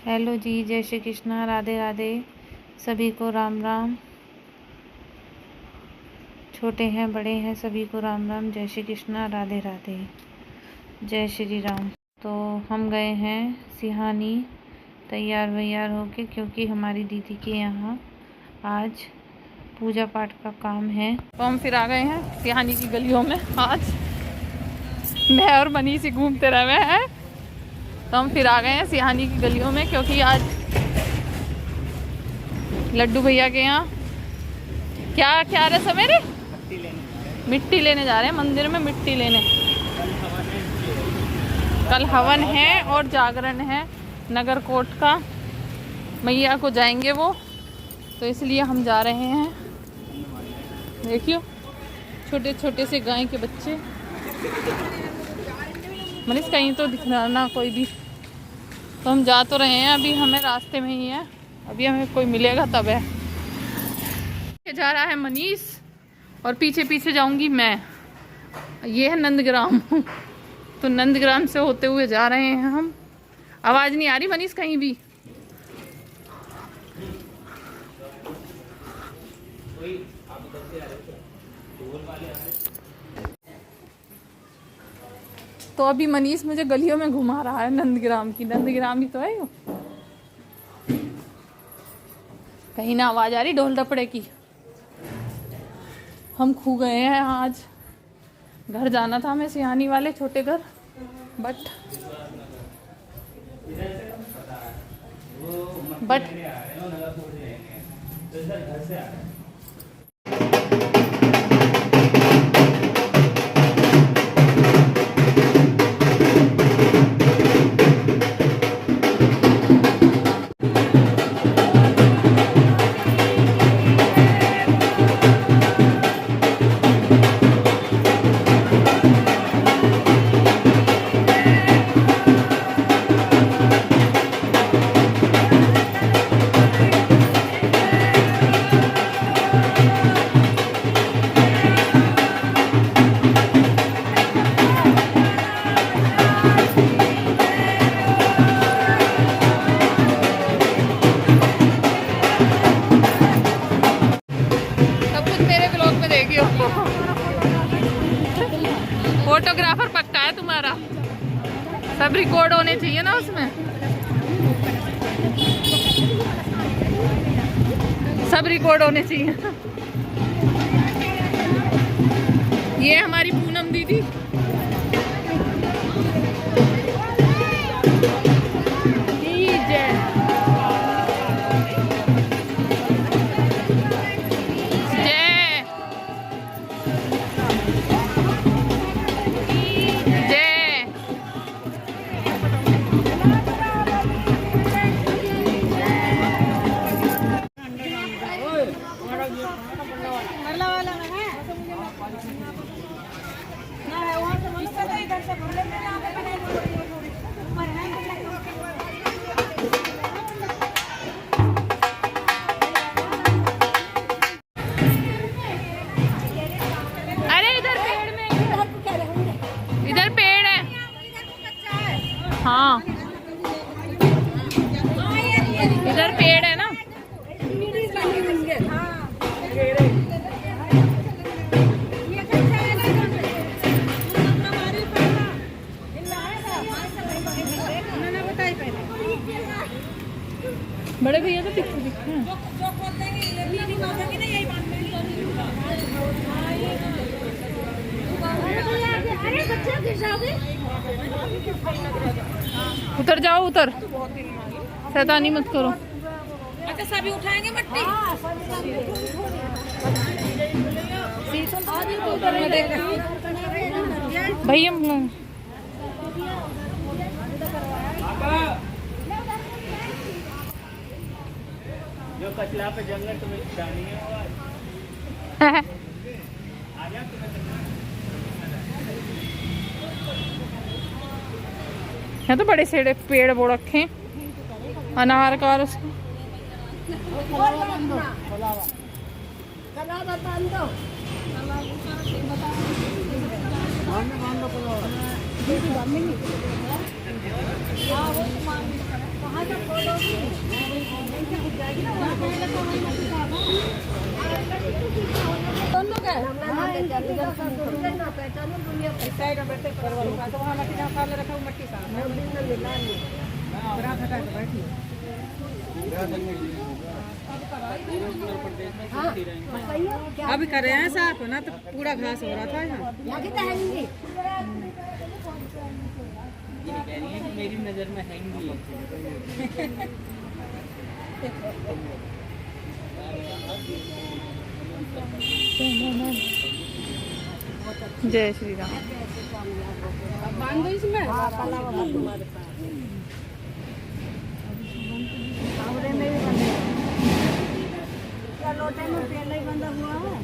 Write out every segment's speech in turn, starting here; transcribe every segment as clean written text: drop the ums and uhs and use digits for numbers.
Hello जी, जय श्री कृष्णा, राधे राधे। सभी को राम राम। छोटे हैं बड़े हैं सभी को राम राम। जय श्री कृष्णा, राधे राधे, जय श्री राम। तो हम गए हैं सिहानी तैयार वैयार होके, क्योंकि हमारी दीदी के यहाँ आज पूजा पाठ का काम है। तो हम फिर आ गए हैं सिहानी की गलियों में। आज मैं और मनीष ही घूमते रहे हैं। तो हम फिर आ गए हैं सिहानी की गलियों में, क्योंकि आज लड्डू भैया के यहाँ क्या रस्म है रे? मिट्टी लेने जा रहे हैं मंदिर में, मिट्टी लेने। कल हवन है और जागरण है नगर कोट का, मैया को जाएंगे वो, तो इसलिए हम जा रहे हैं। देखियो छोटे छोटे से गाय के बच्चे। मनीष कहीं तो दिख रहा ना कोई भी। तो हम जा तो रहे हैं, अभी हमें रास्ते में ही है, अभी हमें कोई मिलेगा तब है। जा रहा है मनीष और पीछे पीछे जाऊंगी मैं। ये है नंदग्राम। तो नंदग्राम से होते हुए जा रहे हैं हम। आवाज़ नहीं आ रही मनीष कहीं भी? तो अभी मनीष मुझे गलियों में घुमा रहा है नंदग्राम की। नंदग्राम ही तो है यो। कहीं ना आवाज आ रही ढोल डपड़े की। हम खो गए हैं आज। घर जाना था हमें, सिहानी वाले छोटे घर, बट फोटोग्राफर पक्का है तुम्हारा। सब रिकॉर्ड होने चाहिए ना उसमें, सब रिकॉर्ड होने चाहिए। ये हमारी पूनम दीदी। हाँ इधर पेड़ है ना। बड़े भैया तो दिखते हैं। उतर जाओ, उतर, शैतानी मत करो। अच्छा सभी उठाएंगे मट्टी। भैया जो कचला पे जंगल तुम्हें जानी है यहाँ तो बड़े से पेड़ वो रखे अनार का। और अभी कर रहे हैं साफ ना, तो पूरा घास हो रहा था यहाँ। ये कह रही है कि मेरी नजर में हैंगी है। जय श्री राम। बांध दो इसमें। लोटे में पहले ही बंधा हुआ है।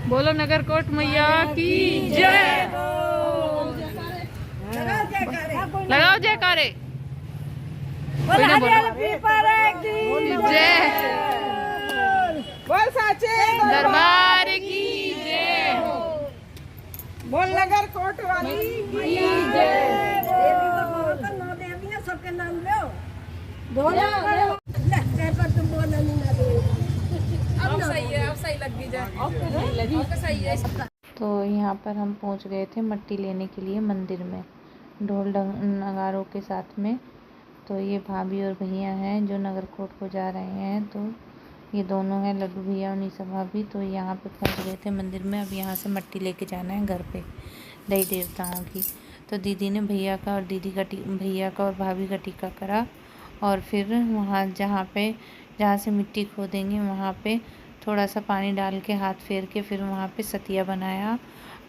बोलो नगरकोट मैया की जय। लगाओ जयकारे। जय बोल साचे दरबार की जय। बोल नगरकोट वाली की जय। सबके नाम लो। तुम बोला नहीं ना दे। अब सही है, अब सही लग गई जाए। अब तो सही है। तो यहाँ पर हम पहुँच गए थे मट्टी लेने के लिए मंदिर में, ढोल नगारों के साथ में। तो ये भाभी और भैया हैं जो नगरकोट को जा रहे हैं। तो ये दोनों हैं लड्डू भैया और निशा भाभी। तो यहाँ पे पहुँच गए थे मंदिर में। अब यहाँ से मट्टी लेके जाना है घर पे देवी देवताओं की। तो दीदी ने भैया का और भैया का और भाभी का टीका करा, और फिर वहाँ जहाँ से मिट्टी खोदेंगे वहाँ पे थोड़ा सा पानी डाल के हाथ फेर के फिर वहाँ पे सतिया बनाया,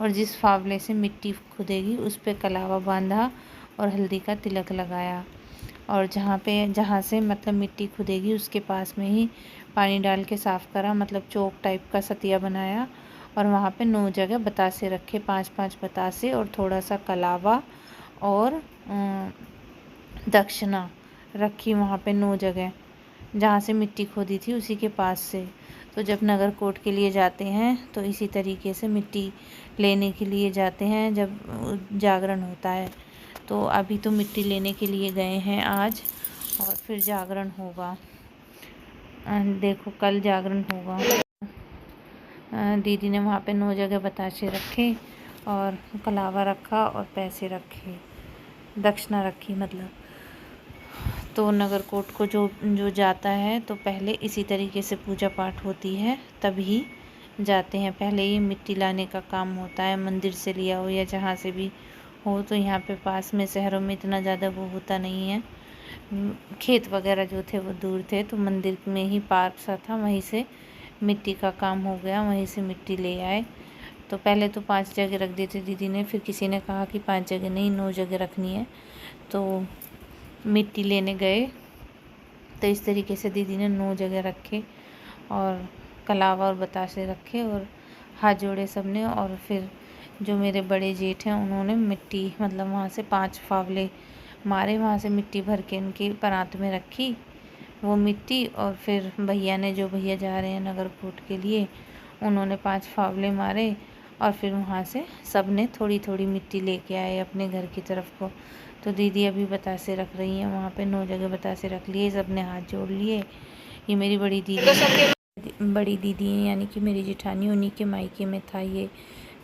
और जिस फावले से मिट्टी खुदेगी उस पे कलावा बांधा और हल्दी का तिलक लगाया। और जहाँ से मतलब मिट्टी खुदेगी उसके पास में ही पानी डाल के साफ़ करा, मतलब चौक टाइप का सतिया बनाया। और वहाँ पे 9 जगह बतासे रखे, 5-5 बतासे और थोड़ा सा कलावा और दक्षिणा रखी वहाँ पे 9 जगह, जहाँ से मिट्टी खोदी थी उसी के पास से। तो जब नगरकोट के लिए जाते हैं तो इसी तरीके से मिट्टी लेने के लिए जाते हैं जब जागरण होता है। तो अभी तो मिट्टी लेने के लिए गए हैं आज, और फिर जागरण होगा। देखो कल जागरण होगा। दीदी ने वहाँ पे 9 जगह बताशे रखे और कलावा रखा और पैसे रखे, दक्षिणा रखी मतलब। तो नगरकोट को जो जाता है तो पहले इसी तरीके से पूजा पाठ होती है, तभी जाते हैं। पहले ही मिट्टी लाने का काम होता है, मंदिर से लिया हो या जहाँ से भी हो। तो यहाँ पे पास में शहरों में इतना ज़्यादा वो होता नहीं है, खेत वगैरह जो थे वो दूर थे। तो मंदिर में ही पार्क सा था, वहीं से मिट्टी का काम हो गया, वहीं से मिट्टी ले आए। तो पहले तो 5 जगह रख दी थी दीदी ने, फिर किसी ने कहा कि 5 जगह नहीं 9 जगह रखनी है। तो मिट्टी लेने गए तो इस तरीके से दीदी ने 9 जगह रखे और कलावा और बतासे रखे और हाथ जोड़े सबने। और फिर जो मेरे बड़े जेठ हैं उन्होंने मिट्टी मतलब वहाँ से 5 फावले मारे, वहाँ से मिट्टी भर के इनकी परात में रखी वो मिट्टी। और फिर भैया ने, जो भैया जा रहे हैं नगरकोट के लिए, उन्होंने 5 फावले मारे और फिर वहाँ से सब ने थोड़ी थोड़ी मिट्टी लेके आए अपने घर की तरफ को। तो दीदी अभी बतासे रख रही हैं, वहाँ पे 9 जगह बतासे रख लिए, सब ने हाथ जोड़ लिए। ये मेरी बड़ी दीदी है यानी कि मेरी जेठानी, उन्हीं के मायके में था ये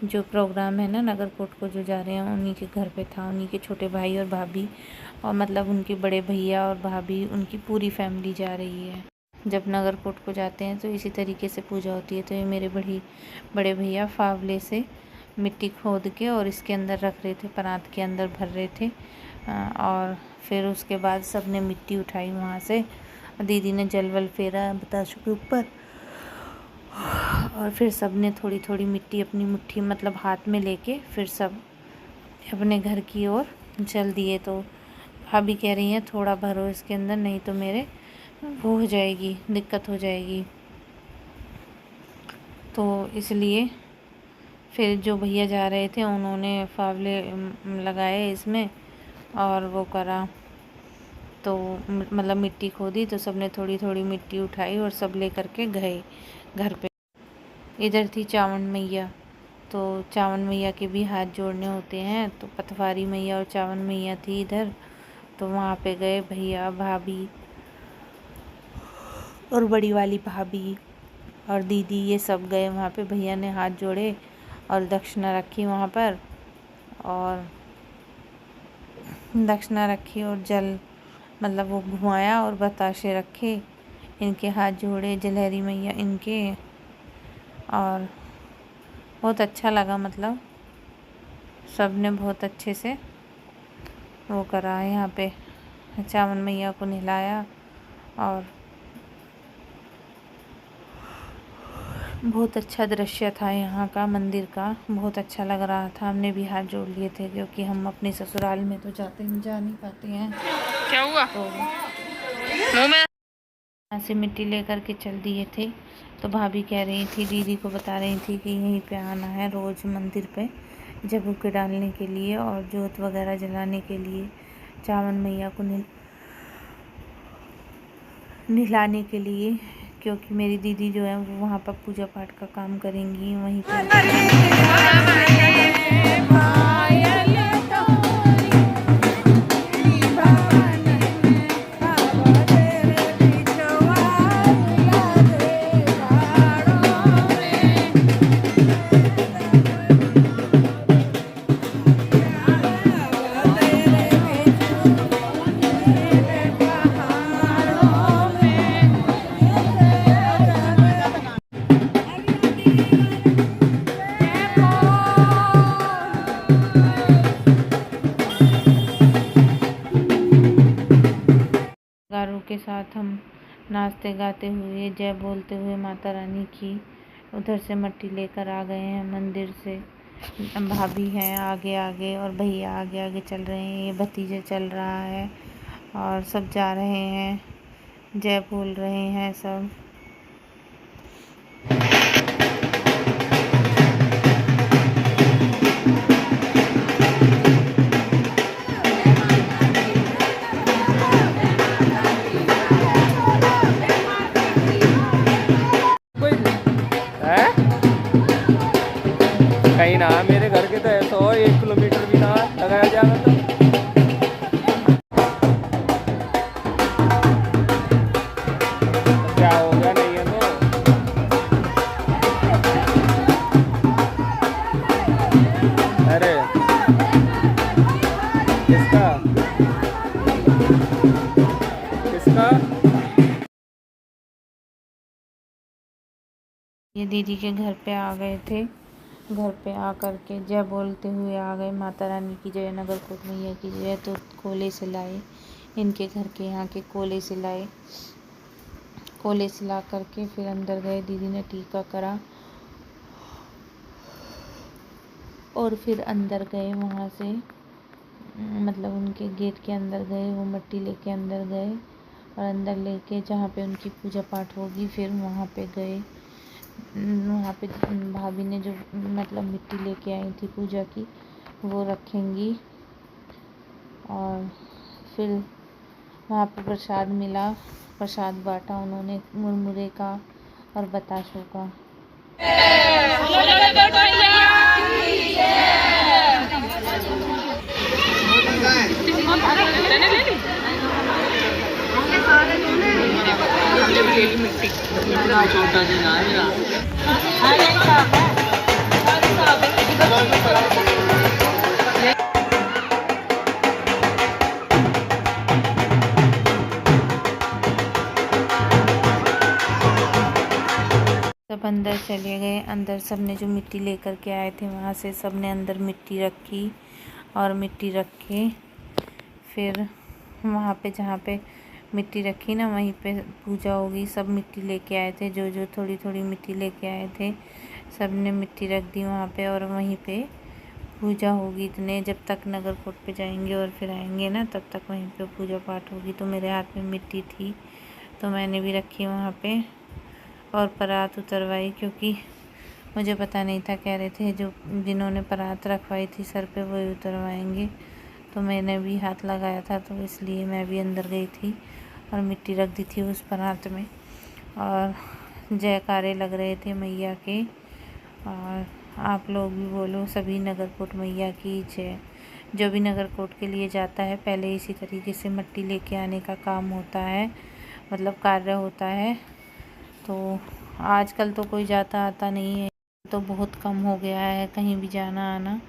जो प्रोग्राम है ना नगरकोट को जो जा रहे हैं, उन्हीं के घर पे था। उन्हीं के छोटे भाई और भाभी और मतलब उनके बड़े भैया और भाभी, उनकी पूरी फैमिली जा रही है। जब नगरकोट को जाते हैं तो इसी तरीके से पूजा होती है। तो ये मेरे बड़े भैया फावले से मिट्टी खोद के और इसके अंदर रख रहे थे, परात के अंदर भर रहे थे। और फिर उसके बाद सब ने मिट्टी उठाई वहाँ से, दीदी ने जल वल फेरा बताशों के ऊपर, और फिर सब ने थोड़ी थोड़ी मिट्टी अपनी मुट्ठी मतलब हाथ में लेके फिर सब अपने घर की ओर चल दिए। तो भाभी कह रही हैं थोड़ा भरो इसके अंदर, नहीं तो मेरे वो हो जाएगी, दिक्कत हो जाएगी। तो इसलिए फिर जो भैया जा रहे थे उन्होंने फावले लगाए इसमें और वो करा। तो मतलब मिट्टी खोदी तो सब ने थोड़ी थोड़ी मिट्टी उठाई और सब ले करके गए घर पे। इधर थी चावण मैया तो चावन मैया के भी हाथ जोड़ने होते हैं। तो पतवारी मैया और चावन मैया थी इधर, तो वहाँ पे गए भैया भाभी और बड़ी वाली भाभी और दीदी, ये सब गए वहाँ पे। भैया ने हाथ जोड़े और दक्षिणा रखी वहाँ पर, और दक्षिणा रखी और जल मतलब वो घुमाया और बताशे रखे, इनके हाथ जोड़े जलहरी मैया इनके, और बहुत अच्छा लगा। मतलब सब ने बहुत अच्छे से वो करा। यहाँ पे चावन मैया को नहलाया और बहुत अच्छा दृश्य था यहाँ का, मंदिर का बहुत अच्छा लग रहा था। हमने भी हाथ जोड़ लिए थे क्योंकि हम अपने ससुराल में तो जा नहीं पाते हैं। क्या हुआ? तो मुंह में यहाँ से मिट्टी लेकर के चल दिए थे। तो भाभी कह रही थी, दीदी को बता रही थी कि यहीं पे आना है रोज़ मंदिर पे जगूके डालने के लिए और जोत वगैरह जलाने के लिए, चावन मैया को नहलाने के लिए, क्योंकि मेरी दीदी जो है वो वहाँ पर पूजा पाठ का काम करेंगी वहीं पर। गारों के साथ हम नाचते गाते हुए जय बोलते हुए माता रानी की उधर से मट्टी लेकर आ गए हैं मंदिर से। भाभी हैं आगे आगे और भैया आगे आगे चल रहे हैं, ये भतीजे चल रहा है और सब जा रहे हैं, जय बोल रहे हैं सब। कहीं ना मेरे घर के तो ऐसा हो 1 किलोमीटर भी ना लगाया जाएगा तो क्या हो गया, नहीं है तो अरे किसका किसका ये दीदी के घर पे आ गए थे, घर पे आ कर के जय बोलते हुए आ गए, माता रानी की जय, नगर कोट मैया की जय। तो कोले से लाए, इनके घर के यहाँ के कोले से लाए, कोले से ला करके फिर अंदर गए, दीदी ने टीका करा और फिर अंदर गए वहाँ से, मतलब उनके गेट के अंदर गए, वो मिट्टी लेके अंदर गए और अंदर लेके जहाँ पे उनकी पूजा पाठ होगी फिर वहाँ पे गए। वहाँ पे भाभी ने जो मतलब मिट्टी लेके आई थी पूजा की वो रखेंगी और फिर वहाँ पे प्रसाद मिला, प्रसाद बांटा उन्होंने मुरमुरे का और बताशों का। सब अंदर चले गए, अंदर सब ने जो मिट्टी लेकर के आए थे वहाँ से सब ने अंदर मिट्टी रखी और मिट्टी रख के फिर वहाँ पे जहाँ पे मिट्टी रखी ना वहीं पे पूजा होगी। सब मिट्टी लेके आए थे, जो जो थोड़ी थोड़ी मिट्टी लेके आए थे सब ने मिट्टी रख दी वहाँ पे और वहीं पे पूजा होगी। इतने जब तक नगर कोट पे जाएंगे और फिर आएंगे ना तब तक वहीं पे पूजा पाठ होगी। तो मेरे हाथ में मिट्टी थी तो मैंने भी रखी वहाँ पे और परात उतरवाई, क्योंकि मुझे पता नहीं था, कह रहे थे जो जिन्होंने परात रखवाई थी सर पे वही उतरवाएंगे। तो मैंने भी हाथ लगाया था तो इसलिए मैं भी अंदर गई थी और मिट्टी रख दी थी उस परात में और जयकारे लग रहे थे मैया के और आप लोग भी बोलो सभी नगरकोट मैया की जय। जो भी नगरकोट के लिए जाता है पहले इसी तरीके से मिट्टी लेके आने का काम होता है, मतलब कार्य होता है। तो आजकल तो कोई जाता आता नहीं है, तो बहुत कम हो गया है कहीं भी जाना आना।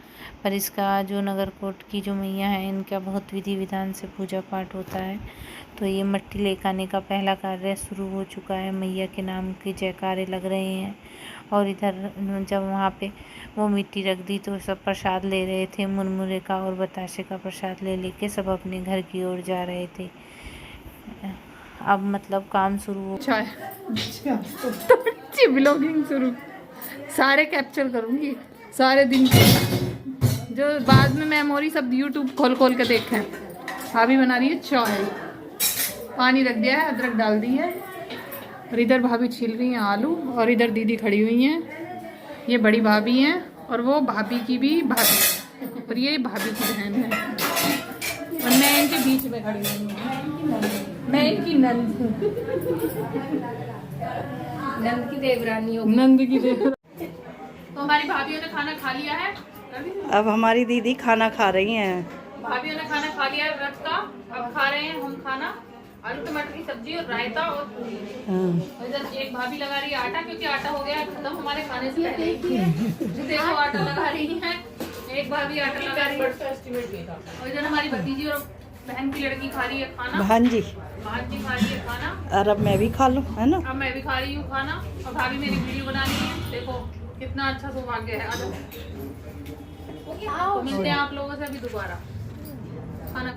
पर इसका जो नगरकोट की जो मैया है इनका बहुत विधि विधान से पूजा पाठ होता है। तो ये मिट्टी लेकर आने का पहला कार्य शुरू हो चुका है। मैया के नाम के जयकारे लग रहे हैं। और इधर जब वहाँ पे वो मिट्टी रख दी तो सब प्रसाद ले रहे थे, मुरमुरे का और बताशे का प्रसाद ले लेके सब अपने घर की ओर जा रहे थे। अब मतलब काम शुरू हो। अच्छा अच्छी ब्लॉगिंग शुरू, सारे कैप्चर करूँगी सारे दिन के, जो बाद में मेमोरी सब यूट्यूब खोल खोल के देखें। भाभी बना रही है चाय, पानी रख दिया है, अदरक डाल दी है, और इधर भाभी छील रही हैं आलू, और इधर दीदी खड़ी हुई हैं। ये बड़ी भाभी हैं और वो भाभी की भी भाभी है, और ये भाभी की बहन है, और मैं इनके बीच में खड़ी हुई हूँ। मैं इनकी नंद नंद की देवरानी हूँ। नंद की देवरानी। तो हमारी भाभीयों ने खाना खा लिया है। अब हमारी दीदी खाना खा रही हैं। भाभीयों ने खाना खा लिया है व्रत का। अब खा रहे हैं हम खाना, आलू टमाटर की सब्जी और रायता और पूरी। और इधर एक भाभी लगा रही है आटा, क्योंकि आटा हो गया है खत्म हमारे खाने से पहले ही। देखो आटा लगा रही है, एक भाभी आटा लगा रही है। और इधर हमारी भतीजी और बहन की लड़की खा रही है खाना। बहन जी खा रही है खाना, और अब मैं भी खा लूं, है ना। अब मैं भी खा रही हूँ खाना, और भाभी मेरी वीडियो बना रही है। देखो कितना अच्छा सौभाग्य है। तो मिलते हैं आप लोगों से अभी दोबारा खाना।